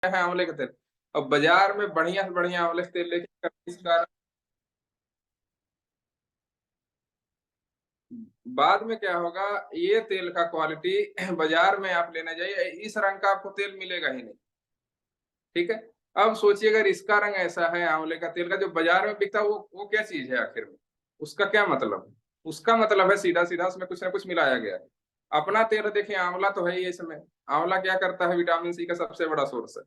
है आंवले का तेल। अब बाजार में बढ़िया से बढ़िया आंवले का तेल लेके इसका बाद में क्या होगा, ये तेल का क्वालिटी बाजार में आप लेने जाइए, इस रंग का आपको तेल मिलेगा ही नहीं। ठीक है। अब सोचिए अगर इसका रंग ऐसा है आंवले का तेल का, जो बाजार में बिकता है, वो क्या चीज है आखिर में? उसका क्या मतलब है? उसका मतलब है सीधा सीधा उसमें कुछ ना कुछ मिलाया गया है। अपना तेल देखिए, आंवला तो है ही इसमें। आंवला क्या करता है, विटामिन सी का सबसे बड़ा सोर्स है।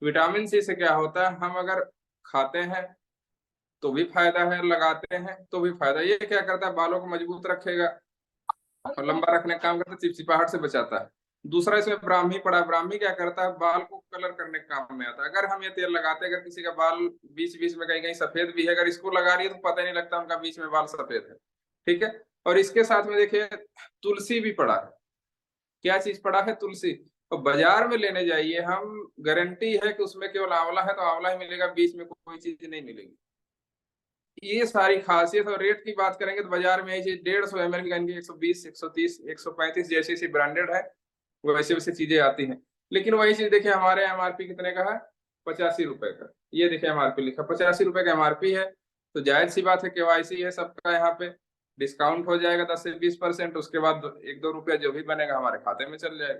विटामिन सी से क्या होता है, हम अगर खाते हैं तो भी फायदा है, लगाते हैं तो भी फायदा। ये क्या करता है, बालों को मजबूत रखेगा और लंबा रखने का काम करता है, चिपचिपाहट से बचाता है। दूसरा इसमें ब्राह्मी पड़ा है। ब्राह्मी क्या करता है, बाल को कलर करने के काम में आता है। अगर हम ये तेल लगाते हैं, अगर किसी का बाल बीच बीच में कहीं कहीं सफेद भी है, अगर इसको लगा रही है तो पता ही नहीं लगता उनका बीच में बाल सफेद है। ठीक है। और इसके साथ में देखिए तुलसी भी पड़ा है। क्या चीज पड़ा है, तुलसी। और बाजार में लेने जाइए, हम गारंटी है कि उसमें केवल आंवला है तो आंवला ही मिलेगा, बीच में कोई चीज नहीं मिलेगी। ये सारी खासियत। और रेट की बात करेंगे तो बाजार में ये चीज 150 ml की यानी 120, 130, 135 जैसी जैसी ब्रांडेड है, वैसे वैसे चीजें आती हैं। लेकिन वही चीज देखिए हमारे एमआरपी कितने का है, 85 रुपए का। ये देखिए एमआरपी लिखा, 85 रुपए का एमआरपी है। तो जायज सी बात है, केवाईसी है सबका, यहाँ पे डिस्काउंट हो जाएगा 10 से 20%। उसके बाद 1-2 रुपया जो भी बनेगा हमारे खाते में चल जाएगा।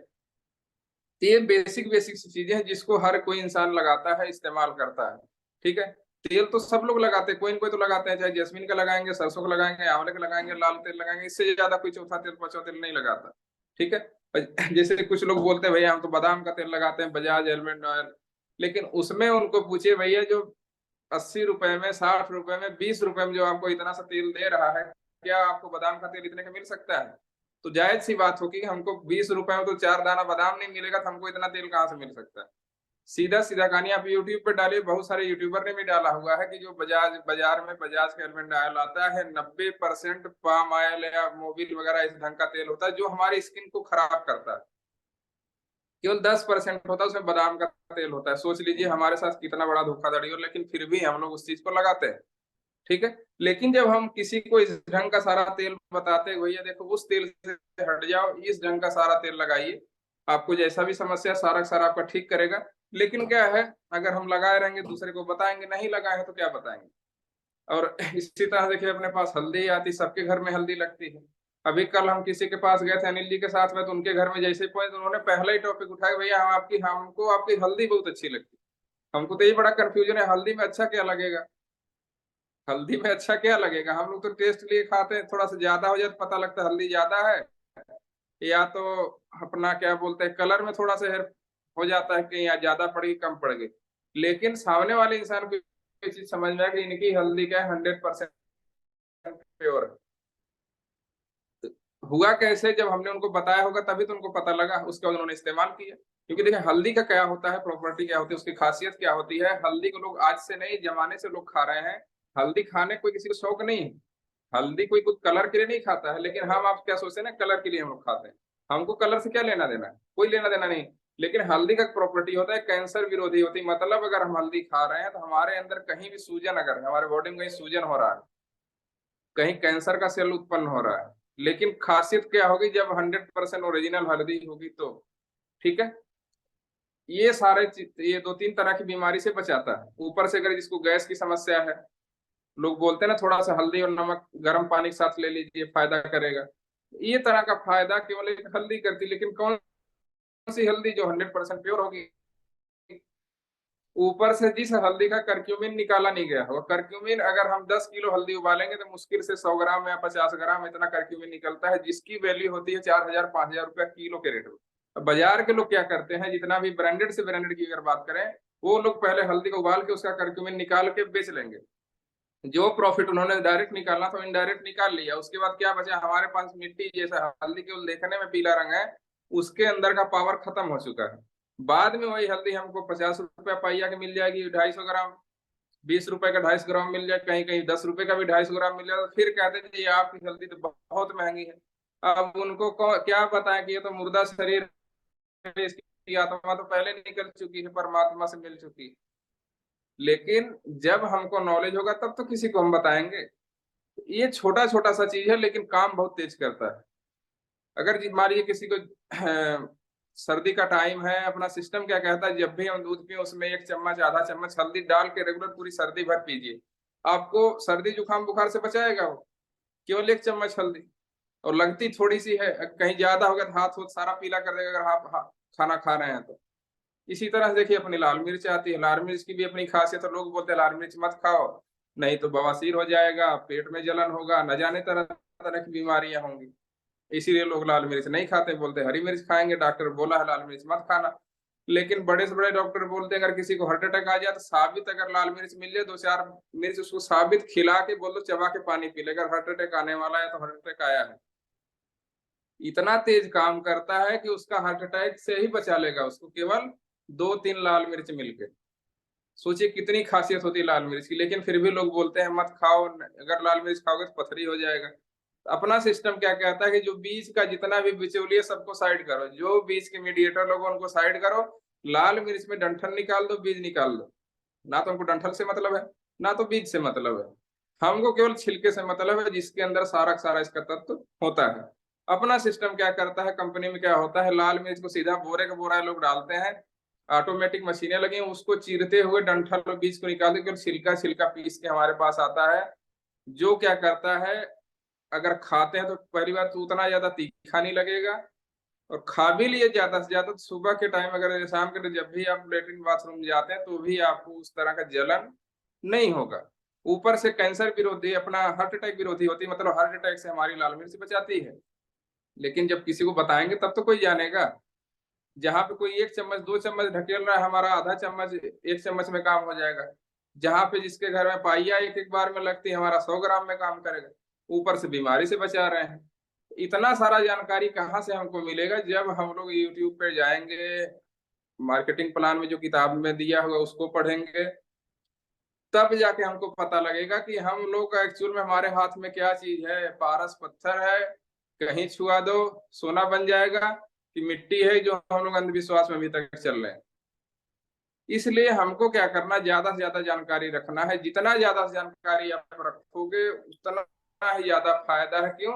तो ये बेसिक बेसिक चीजें हैं जिसको हर कोई इंसान लगाता है, इस्तेमाल करता है। ठीक है। तेल तो सब लोग लगाते हैं, कोई न कोई तो लगाते हैं, चाहे जैस्मिन का लगाएंगे, सरसों का लगाएंगे, आंवले का लगाएंगे, लाल तेल लगाएंगे, इससे ज्यादा कोई चौथा तेल पांचवा तेल नहीं लगाता। ठीक है। जैसे कुछ लोग बोलते हैं भैया हम तो बादाम का तेल लगाते हैं, बजाज एलमंड ऑयल। लेकिन उसमें उनको पूछिए भैया, जो 80 रुपए में, 60 रुपए में, 20 रुपए में जो आपको इतना सा तेल दे रहा है, क्या आपको बादाम का तेल इतने का मिल सकता है? तो जायज सी बात होगी कि हमको 20 रुपए में तो 4 दाना बादाम नहीं मिलेगा, तो हमको इतना तेल कहाँ से मिल सकता है? सीधा सीधा कहानी आप यूट्यूब पे डालिए, बहुत सारे यूट्यूबर ने भी डाला हुआ है कि जो बजाज बाजार में बजाज का एलमंड ऑयल आता है, 90% पाम ऑयल या मोबिल वगैरह इस ढंग का तेल होता है, जो हमारी स्किन को खराब करता है। केवल 10% होता है उसमें बादाम का तेल होता है। सोच लीजिए हमारे साथ कितना बड़ा धोखाधड़ी हो, लेकिन फिर भी हम लोग उस चीज को लगाते हैं। ठीक है। लेकिन जब हम किसी को इस ढंग का सारा तेल बताते हैं, भैया देखो उस तेल से हट जाओ, इस ढंग का सारा तेल लगाइए, आपको जैसा भी समस्या सारा का सारा आपका ठीक करेगा। लेकिन क्या है, अगर हम लगाए रहेंगे दूसरे को बताएंगे, नहीं लगाए हैं तो क्या बताएंगे। और इसी तरह देखिए अपने पास हल्दी आती, सबके घर में हल्दी लगती है। अभी कल हम किसी के पास गए थे अनिल जी के साथ में, तो उनके घर में जैसे पहुंचे तो उन्होंने पहला ही टॉपिक उठाया, भैया हम आपकी हमको आपकी हल्दी बहुत अच्छी लगती है। हमको तो ये बड़ा कंफ्यूजन है, हल्दी में अच्छा क्या लगेगा? हल्दी में अच्छा क्या लगेगा? हम लोग तो टेस्ट लिए खाते हैं, थोड़ा सा ज्यादा हो जाए तो पता लगता है हल्दी ज्यादा है, या तो अपना क्या बोलते हैं कलर में थोड़ा सा हेर हो जाता है कि या ज्यादा पड़ गई कम पड़ गई। लेकिन सामने वाले इंसान को ये चीज समझ में आया कि इनकी हल्दी क्या है, 100% प्योर है। हुआ कैसे, जब हमने उनको बताया होगा तभी तो उनको पता लगा, उसके बाद उन्होंने इस्तेमाल किया। क्योंकि देखिए हल्दी का क्या होता है, प्रॉपर्टी क्या होती है, उसकी खासियत क्या होती है। हल्दी को लोग आज से नहीं, जमाने से लोग खा रहे हैं। हल्दी खाने कोई किसी को शौक नहीं है। हल्दी कोई कुछ कलर के लिए नहीं खाता है, लेकिन हम आप क्या सोचते हैं ना, कलर के लिए हम लोग खाते हैं। हमको कलर से क्या लेना देना है, कोई लेना देना नहीं। लेकिन हल्दी का प्रॉपर्टी होता है कैंसर विरोधी होती है। मतलब अगर हम हल्दी खा रहे हैं तो हमारे अंदर कहीं भी सूजन, अगर हमारे बॉडी में कहीं सूजन हो रहा है, कहीं कैंसर का सेल उत्पन्न हो रहा है, लेकिन खासियत क्या होगी, जब 100% ओरिजिनल हल्दी होगी तो। ठीक है। ये सारे ये 2-3 तरह की बीमारी से बचाता है। ऊपर से अगर जिसको गैस की समस्या है, लोग बोलते हैं ना थोड़ा सा हल्दी और नमक गर्म पानी के साथ ले लीजिए, फायदा करेगा। ये तरह का फायदा केवल एक हल्दी करती, लेकिन कौन सी हल्दी, जो 100% प्योर होगी। ऊपर से जिस हल्दी का करक्यूमिन निकाला नहीं गया होगा, करक्यूमिन अगर हम 10 किलो हल्दी उबालेंगे तो मुश्किल से 100 ग्राम या 50 ग्राम इतना करक्यूमिन निकलता है, जिसकी वैल्यू होती है 4,000-5,000 रुपया किलो के रेट में। बाजार के लोग क्या करते हैं, जितना भी ब्रांडेड से ब्रांडेड की अगर बात करें, वो लोग पहले हल्दी को उबाल के उसका करक्यूमिन निकाल के बेच लेंगे। जो प्रॉफिट उन्होंने डायरेक्ट निकालना था इनडायरेक्ट निकाल लिया। उसके बाद क्या बचा, हमारे पास मिट्टी जैसा, हल्दी केवल देखने में पीला रंग है, उसके अंदर का पावर खत्म हो चुका है। बाद में वही हल्दी हमको 50 रुपया पाइया की मिल जाएगी, 250 ग्राम। 20 रुपए का 250 ग्राम मिल जाए, कहीं कहीं 10 रुपए का भी 250 ग्राम मिल जाए, तो फिर कहते हैं ये आपकी हल्दी तो बहुत महंगी है। अब उनको क्या बताएं कि ये तो मुर्दा शरीर है, इसकी आत्मा तो पहले निकल चुकी है, परमात्मा से मिल चुकी है। लेकिन जब हमको नॉलेज होगा तब तो किसी को हम बताएंगे। ये छोटा छोटा सा चीज है, लेकिन काम बहुत तेज करता है। अगर मान लीजिए किसी को सर्दी का टाइम है, अपना सिस्टम क्या कहता है, जब भी हम दूध पिए उसमें 1 चम्मच आधा चम्मच हल्दी डाल के रेगुलर पूरी सर्दी भर पीजिए। आपको सर्दी जुकाम बुखार से बचाएगा वो, केवल 1 चम्मच हल्दी। और लगती थोड़ी सी है, कहीं ज्यादा होगा तो हाथ सारा पीला कर देगा अगर आप खाना खा रहे हैं तो। इसी तरह से देखिए अपनी लाल मिर्च आती है, लाल मिर्च की भी अपनी खासियत है। लोग बोलते हैं लाल मिर्च मत खाओ, नहीं तो बवासीर हो जाएगा, पेट में जलन होगा, न जाने तरह तरह की बीमारियां होंगी, इसीलिए लोग लाल मिर्च नहीं खाते, बोलते हरी मिर्च खाएंगे, डॉक्टर बोला है लाल मिर्च मत खाना। लेकिन बड़े से बड़े डॉक्टर बोलते हैं अगर किसी को हार्ट अटैक आ जाए तो साबित अगर लाल मिर्च मिल जाए 2-4 मिर्च उसको साबित खिला के बोल दो चबा के पानी पी ले, अगर हार्ट अटैक आने वाला है तो हार्ट अटैक आया है। इतना तेज काम करता है कि उसका हार्ट अटैक से ही बचा लेगा उसको, केवल 2-3 लाल मिर्च मिलके। सोचिए कितनी खासियत होती है लाल मिर्च की, लेकिन फिर भी लोग बोलते हैं मत खाओ, अगर लाल मिर्च खाओगे तो पथरी हो जाएगा। अपना सिस्टम क्या कहता है कि जो बीज का जितना भी बिचौलिए सबको साइड करो, जो बीज के मीडिएटर लोग उनको साइड करो, लाल मिर्च में डंठल निकाल दो, बीज निकाल दो। ना तो हमको डंठल से मतलब है, ना तो बीज से मतलब है, हमको केवल छिलके से मतलब है जिसके अंदर सारा सारा इसका तत्व होता है। अपना सिस्टम क्या करता है, कंपनी में क्या होता है, लाल मिर्च को सीधा बोरे का बोरा लोग डालते हैं, ऑटोमेटिक मशीनें लगी हैं, उसको चीरते हुए डंठल और बीज को निकाल के छिलका छिलका पीस के हमारे पास आता है। जो क्या करता है, अगर खाते हैं तो पहली बात तो उतना ज्यादा तीखा नहीं लगेगा, और खा भी लिए ज्यादा से ज्यादा तो सुबह के टाइम अगर शाम के जब भी आप लेटरिन बाथरूम जाते हैं तो भी आपको उस तरह का जलन नहीं होगा। ऊपर से कैंसर विरोधी, अपना हार्ट अटैक विरोधी होती है, मतलब हार्ट अटैक से हमारी लाल मिर्च बचाती है। लेकिन जब किसी को बताएंगे तब तो कोई जानेगा। जहाँ पे कोई 1 चम्मच 2 चम्मच ढकेल रहा है, हमारा आधा चम्मच 1 चम्मच में काम हो जाएगा। जहाँ पे जिसके घर में पाइया एक एक बार में लगती है, हमारा 100 ग्राम में काम करेगा। ऊपर से बीमारी से बचा रहे हैं। इतना सारा जानकारी कहाँ से हमको मिलेगा, जब हम लोग यूट्यूब पे जाएंगे, मार्केटिंग प्लान में जो किताब में दिया हुआ उसको पढ़ेंगे, तब जाके हमको पता लगेगा कि हम लोग एक्चुअल में हमारे हाथ में क्या चीज है। पारस पत्थर है, कहीं छुआ दो सोना बन जाएगा, कि मिट्टी है जो हम लोग अंधविश्वास में अभी तक चल रहे हैं। इसलिए हमको क्या करना, ज्यादा से ज्यादा जानकारी रखना है। जितना ज्यादा जानकारी आप रखोगे उतना ही ज्यादा फायदा है। क्यों?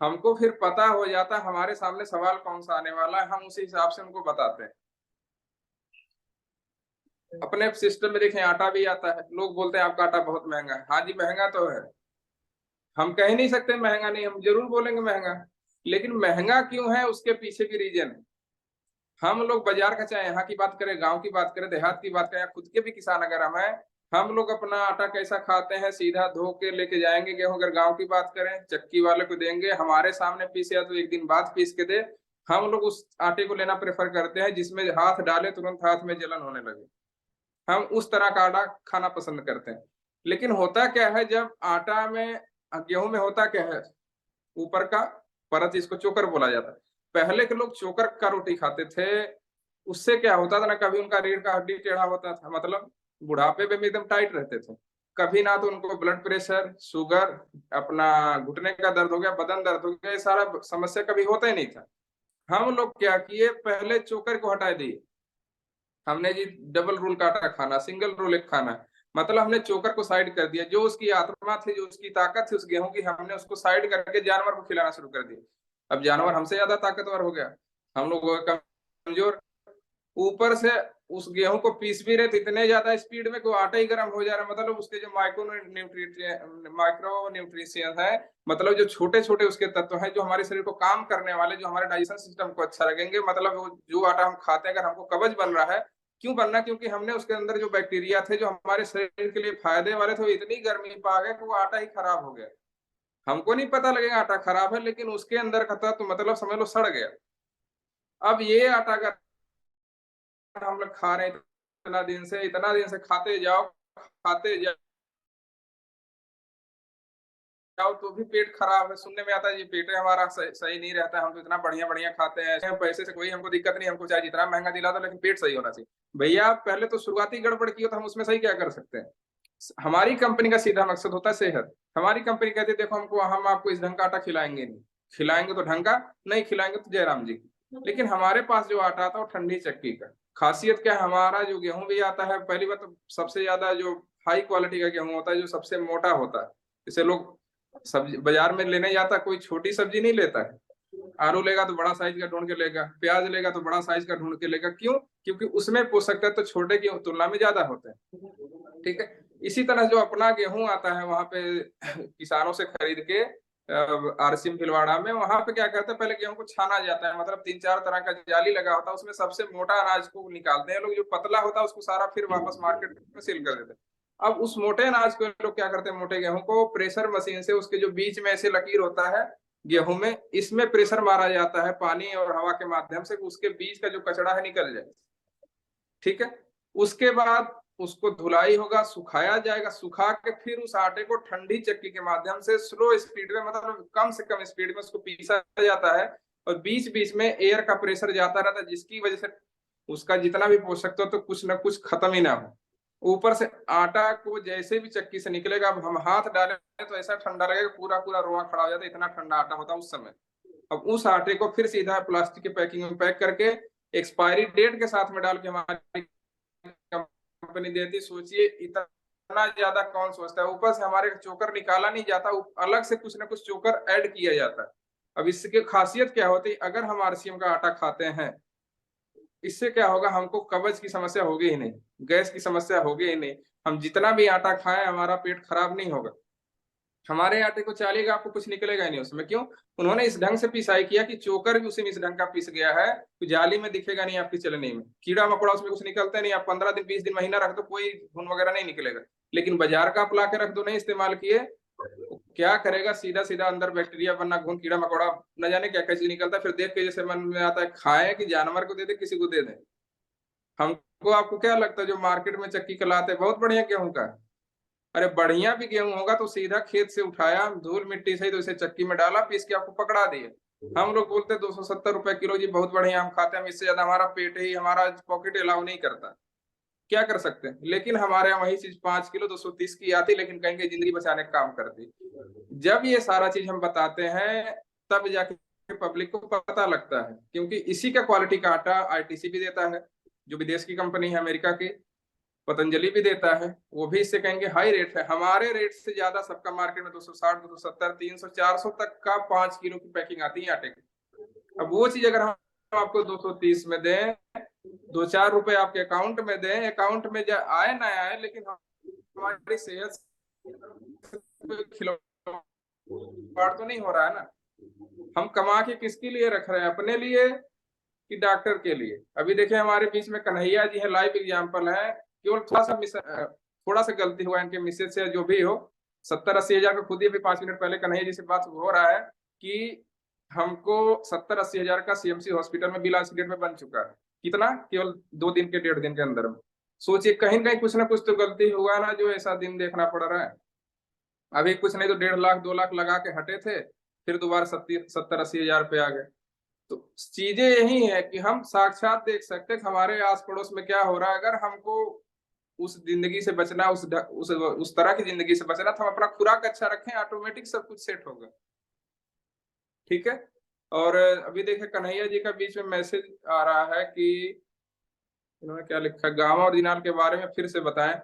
हमको फिर पता हो जाता हमारे सामने सवाल कौन सा आने वाला है, हम उसी हिसाब से उनको बताते हैं। अपने सिस्टम में देखें आटा भी आता है, लोग बोलते हैं आपका आटा बहुत महंगा है। हाँ जी महंगा तो है, हम कह नहीं सकते महंगा नहीं, हम जरूर बोलेंगे महंगा। लेकिन महंगा क्यों है उसके पीछे भी रीजन है। हम लोग बाजार का, चाहे यहाँ की बात करें, गांव की बात करें, देहात की बात करें, खुद के भी किसान अगर हम लोग अपना आटा कैसा खाते हैं, सीधा धो के लेके जाएंगे। गेहूं अगर गांव की बात करें, चक्की वाले को देंगे, हमारे सामने पीसे या तो एक दिन बाद पीस के दे, हम लोग उस आटे को लेना प्रेफर करते हैं जिसमें हाथ डाले तुरंत हाथ में जलन होने लगे। हम उस तरह का आटा खाना पसंद करते हैं। लेकिन होता क्या है, जब आटा में, गेहूं में होता क्या है, ऊपर का परत इसको चोकर बोला जाता है। पहले के लोग चोकर का रोटी खाते थे। उससे क्या होता था ना, कभी उनका रीढ़ का हड्डी टेढ़ा होता था, मतलब बुढ़ापे में भी एकदम टाइट रहते थे। कभी ना तो उनको ब्लड प्रेशर, शुगर, अपना घुटने का दर्द हो गया, बदन दर्द हो गया, ये सारा समस्या कभी होता ही नहीं था। हम लोग क्या किए, पहले चोकर को हटा दिए। हमने जी डबल रोल का आटा खाना, सिंगल रोल एक खाना, मतलब हमने चोकर को साइड कर दिया। जो उसकी आत्मा थी, जो उसकी ताकत थी उस गेहूं की, हमने उसको साइड करके जानवर को खिलाना शुरू कर दिया। अब जानवर हमसे ज्यादा ताकतवर हो गया, हम लोग कमजोर। ऊपर से उस गेहूं को पीस भी रहे थे इतने ज्यादा स्पीड में कि वो आटा ही गर्म हो जा रहा है। मतलब उसके जो माइक्रो न्यूट्रिशियन है, मतलब जो छोटे छोटे उसके तत्व हैं जो हमारे शरीर को काम करने वाले, जो हमारे डाइजेशन सिस्टम को अच्छा लगेंगे, मतलब जो आटा हम खाते हैं अगर हमको कब्ज बन रहा है, क्यों बनना, क्योंकि हमने उसके अंदर जो बैक्टीरिया थे जो हमारे शरीर के लिए फायदे वाले थे, इतनी गर्मी पा गए कि वो आटा ही खराब हो गया। हमको नहीं पता लगेगा आटा खराब है, लेकिन उसके अंदर का तत्व मतलब समझ लो सड़ गया। अब ये आटा अगर हम लोग खा रहे हैं इतना दिन से खाते जाओ तो भी पेट खराब है। सुनने में आता है ये पेट हमारा सही नहीं रहता है, हम तो इतना बढ़िया बढ़िया खाते हैं, पैसे से कोई हमको दिक्कत नहीं, हमको चाहे जितना महंगा दिला दो लेकिन पेट सही होना चाहिए। भैया पहले तो शुरुआती गड़बड़ की हो तो हम उसमें सही क्या कर सकते हैं। हमारी कंपनी का सीधा मकसद होता है सेहत। हमारी कंपनी कहती है देखो हम आपको इस ढंग का आटा खिलाएंगे नहीं, खिलाएंगे तो ढंग का, नहीं खिलाएंगे तो जयराम जी। लेकिन हमारे पास जो आटा आता है वो ठंडी चक्की का। खासियत क्या है, हमारा जो गेहूं भी आता है, पहली बात तो सबसे ज्यादा जो हाई क्वालिटी का गेहूं होता है, जो सबसे मोटा होता है। इसे लोग सब्जी बाजार में लेने जाता, कोई छोटी सब्जी नहीं लेता है, आलू लेगा तो बड़ा साइज का ढूंढ के लेगा, प्याज लेगा तो बड़ा साइज का ढूंढ के लेगा। क्यों? क्योंकि उसमें पोषक तत्व तो छोटे की तुलना में ज्यादा होते हैं। ठीक है, इसी तरह जो अपना गेहूं आता है वहां पे किसानों से खरीद के आरसीएम भीलवाड़ा में, वहां पे क्या करते हैं, पहले गेहूं को छाना जाता है, मतलब 3-4 तरह का जाली लगा होता है, उसमें सबसे मोटा अनाज को निकालते हैं लोग, जो पतला होता है उसको सारा फिर वापस मार्केट में सेल कर देते हैं। अब उस मोटे अनाज को लोग क्या करते हैं, मोटे गेहूं को प्रेशर मशीन से उसके जो बीच में ऐसे लकीर होता है गेहूं में, इसमें प्रेशर मारा जाता है पानी और हवा के माध्यम से, उसके बीच का जो कचड़ा है निकल जाए। ठीक है, उसके बाद उसको धुलाई होगा, सुखाया जाएगा, सुखा के फिर उस आटे को ठंडी चक्की के माध्यम से स्लो स्पीड में, मतलब कम से कम स्पीड में उसको पीसा जाता है, और बीच बीच में एयर का प्रेशर जाता रहता है, जिसकी वजह से उसका जितना भी पोषक तो कुछ ना कुछ खत्म ही ना हो। ऊपर से आटा को जैसे भी चक्की से निकलेगा, अब हम हाथ डालें तो ऐसा ठंडा लगेगा, पूरा पूरा रोआ खड़ा हो जाता है, इतना ठंडा आटा होता है उस समय। अब उस आटे को फिर सीधा प्लास्टिक की पैकिंग में पैक करके एक्सपायरी डेट के साथ में डाल के हमारी कंपनी देती। सोचिए इतना ज्यादा कौन सोचता है। ऊपर से हमारे चोकर निकाला नहीं जाता, अलग से कुछ ना कुछ चोकर ऐड किया जाता है। अब इसकी खासियत क्या होती है, अगर हम आरसीएम का आटा खाते हैं, इससे क्या होगा, हमको कब्ज की समस्या होगी ही नहीं, गैस की समस्या होगी ही नहीं। हम जितना भी आटा खाएं हमारा पेट खराब नहीं होगा। हमारे आटे को चालिएगा आपको कुछ निकलेगा ही नहीं उसमें। क्यों? उन्होंने इस ढंग से पिसाई किया कि चोकर भी उसी में इस ढंग का पिस गया है, तो जाली में दिखेगा नहीं आपकी चलनी में, कीड़ा मकोड़ा उसमें कुछ निकलता नहीं। आप 15 दिन 20 दिन महीना रख दो कोई घुन वगैरह नहीं निकलेगा। लेकिन बाजार का आप ला के रख दो, नहीं इस्तेमाल किए, तो क्या करेगा, सीधा सीधा अंदर बैक्टीरिया बनना, घुन कीड़ा मकोड़ा न जाने क्या क्या चीज निकलता है। फिर देख के जैसे मन में आता है खाए कि जानवर को दे दे, किसी को दे दे। हमको आपको क्या लगता है जो मार्केट में चक्की कलाते बहुत बढ़िया गेहूं का, अरे बढ़िया भी गेहूं होगा तो सीधा खेत से उठाया, धूल मिट्टी से तो इसे चक्की में डाला, पीस के आपको पकड़ा दिए। हम लोग बोलते 270 रुपए किलो जी बहुत बढ़िया, हम खाते हैं, इससे ज्यादा हमारा पेट ही, हमारा पॉकेट अलाउ नहीं करता। क्या कर सकते हैं? लेकिन हमारे यहाँ वही चीज 5 किलो 230 की आती, लेकिन कहीं कहीं जिंदगी बचाने का काम करती। जब ये सारा चीज हम बताते हैं तब जाके पब्लिक को पता लगता है, क्योंकि इसी का क्वालिटी का आटा आईटीसी भी देता है, जो विदेश की कंपनी है अमेरिका की, पतंजलि भी देता है, वो भी इससे कहेंगे हाई रेट है। हमारे रेट से ज्यादा सबका मार्केट में 260 270 300 400 तक का 5 किलो की पैकिंग आती है आटे की। अब वो चीज अगर हम आपको 230 में दें, 2-4 रुपए आपके अकाउंट में दें, अकाउंट में आए ना आए, लेकिन हमारी सेहत खिलवाड़ तो नहीं हो रहा है ना। हम कमा के किसके लिए रख रहे हैं, अपने लिए कि डॉक्टर के लिए? अभी देखिए हमारे बीच में कन्हैया जी है, लाइव एग्जाम्पल है। केवल थोड़ा सा गलती हुआ इनके मिसेज से, जो भी हो, 70-80 हजार का खुद ही अभी 5 मिनट पहले कन्हैया जी से बात हो रहा है कि हमको 70-80 हजार का सीएमसी हॉस्पिटल में बिल आज डेट में बन चुका है। कितना? केवल 2 दिन के 1.5 दिन के अंदर में। सोचिए कहीं ना कहीं कुछ ना कुछ तो गलती हुआ ना, जो ऐसा दिन देखना पड़ रहा है। अभी कुछ नहीं तो 1.5 लाख 2 लाख लगा के हटे थे, फिर दोबारा 70-80 हजार पे आ गए। तो चीजें यही है कि हम साक्षात देख सकते हैं हमारे आस पड़ोस में क्या हो रहा है। अगर हमको उस जिंदगी से बचना, उस तरह की जिंदगी से बचना, तो हम अपना खुराक अच्छा रखें, ऑटोमेटिक सब कुछ सेट होगा। ठीक है। और अभी देखे कन्हैया जी का बीच में मैसेज आ रहा है कि इन्होंने क्या लिखा, गांव और दिनाल के बारे में फिर से बताएं।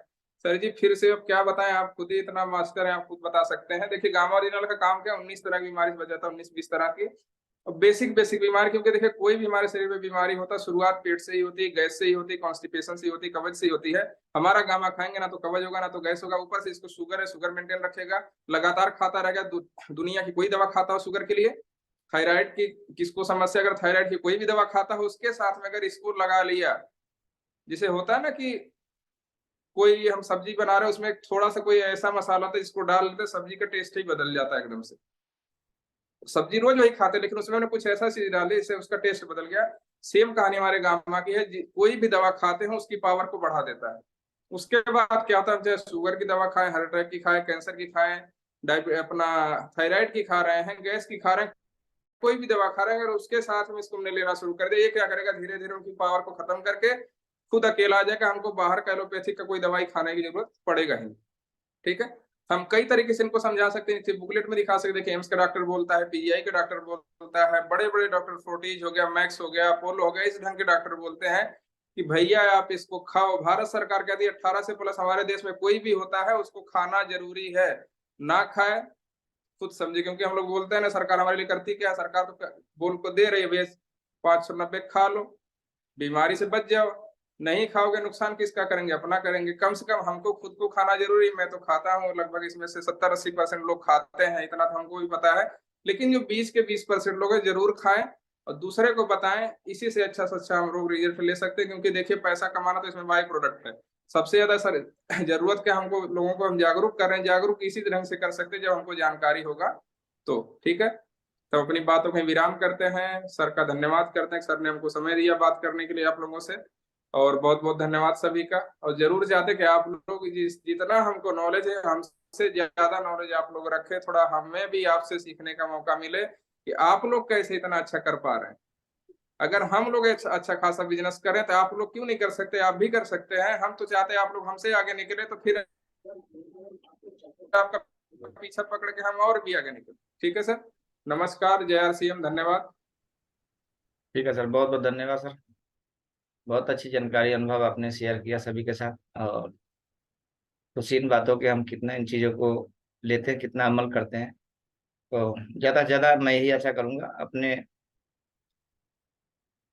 सर जी फिर से अब क्या बताएं, आप खुद ही इतना मास्टर हैं, आप खुद बता सकते हैं। देखिए गांव और दिनाल का काम क्या, 19 तरह की बीमारी से बचाता है, 19-20 तरह की बेसिक बीमारी। क्योंकि देखिए कोई भी हमारे शरीर में बीमारी होता है, शुरुआत पेट से ही होती है, गैस से ही होती है, कॉन्स्टिपेशन से ही होती है, कब्ज से ही होती है। हमारा गामा खाएंगे ना तो कब्ज होगा, ना तो गैस होगा। ऊपर से इसको शुगर है, शुगर मेंटेन रखेगा, लगातार खाता रहेगा। दुनिया की कोई दवा खाता हो शुगर के लिए, थायराइड की किसको समस्या, अगर थायराइड की कोई भी दवा खाता हो, उसके साथ में अगर इसको लगा लिया, जिसे होता है ना कि कोई हम सब्जी बना रहे हैं उसमें थोड़ा सा कोई ऐसा मसाला था जिसको डाल देते, सब्जी का टेस्ट ही बदल जाता है एकदम से। सब्जी रोज वही खाते, लेकिन उसमें उन्होंने कुछ ऐसा चीज डाल दी जिससे उसका टेस्ट बदल गया। सेम कहानी हमारे गामा की है, कोई भी दवा खाते हैं उसकी पावर को बढ़ा देता है। उसके बाद क्या होता है, चाहे शुगर की दवा खाएं, हार्ट अटैक की खाएं, कैंसर की खाएं, अपना थायराइड की खा रहे हैं, गैस की खा रहे हैं, कोई भी दवा खा रहे हैं, अगर उसके साथ में इसको हमने लेना शुरू कर दिया, ये क्या करेगा, धीरे धीरे उनकी पावर को खत्म करके खुद अकेला आ जाएगा। हमको बाहर का एलोपैथिक का कोई दवाई खाने की जरूरत पड़ेगा ही। ठीक है। हम कई तरीके से इनको समझा सकते हैं, बुकलेट में दिखा सकते हैं। एम्स का डॉक्टर बोलता है, पीजीआई का डॉक्टर बोलता है, बड़े बड़े डॉक्टर फोर्टिज हो गया, मैक्स हो गया, अपोलो हो गया, इस ढंग के डॉक्टर बोलते हैं कि भैया आप इसको खाओ। भारत सरकार कहती है 18 से प्लस हमारे देश में कोई भी होता है उसको खाना जरूरी है, ना खाए खुद समझे, क्योंकि हम लोग बोलते हैं ना सरकार हमारे लिए करती क्या है, सरकार तो बोल को दे रही है भैया 590 खा लो, बीमारी से बच जाओ। नहीं खाओगे नुकसान किसका करेंगे, अपना करेंगे। कम से कम हमको खुद को खाना जरूरी, मैं तो खाता हूँ लगभग, इसमें से 70-80% लोग खाते हैं, इतना तो हमको भी पता है। लेकिन जो 20% लोग हैं जरूर खाएं और दूसरे को बताएं, इसी से अच्छा से अच्छा हम लोग रिजल्ट ले सकते हैं। क्योंकि देखिए पैसा कमाना तो इसमें बाई प्रोडक्ट है। सबसे ज्यादा सर जरूरत क्या, हमको लोगों को हम जागरूक कर रहे हैं, जागरूक इसी ढंग से कर सकते हैं जब हमको जानकारी होगा तो। ठीक है, तो अपनी बातों में विराम करते हैं। सर का धन्यवाद करते हैं, सर ने हमको समय दिया बात करने के लिए आप लोगों से, और बहुत बहुत धन्यवाद सभी का। और जरूर चाहते कि आप लोग जितना हमको नॉलेज है हमसे ज्यादा नॉलेज आप लोग रखें, थोड़ा हमें भी आपसे सीखने का मौका मिले कि आप लोग कैसे इतना अच्छा कर पा रहे हैं। अगर हम लोग अच्छा खासा बिजनेस करें तो आप लोग क्यों नहीं कर सकते, आप भी कर सकते हैं। हम तो चाहते हैं आप लोग हमसे आगे निकले, तो फिर आपका पीछा पकड़ के हम और भी आगे निकले। ठीक है सर, नमस्कार, जय RCM, धन्यवाद। ठीक है सर, बहुत बहुत धन्यवाद सर। बहुत अच्छी जानकारी अनुभव आपने शेयर किया सभी के साथ, और खुशी इन बातों के हम कितना इन चीज़ों को लेते हैं, कितना अमल करते हैं। तो ज़्यादा से ज़्यादा मैं यही आशा करूँगा अपने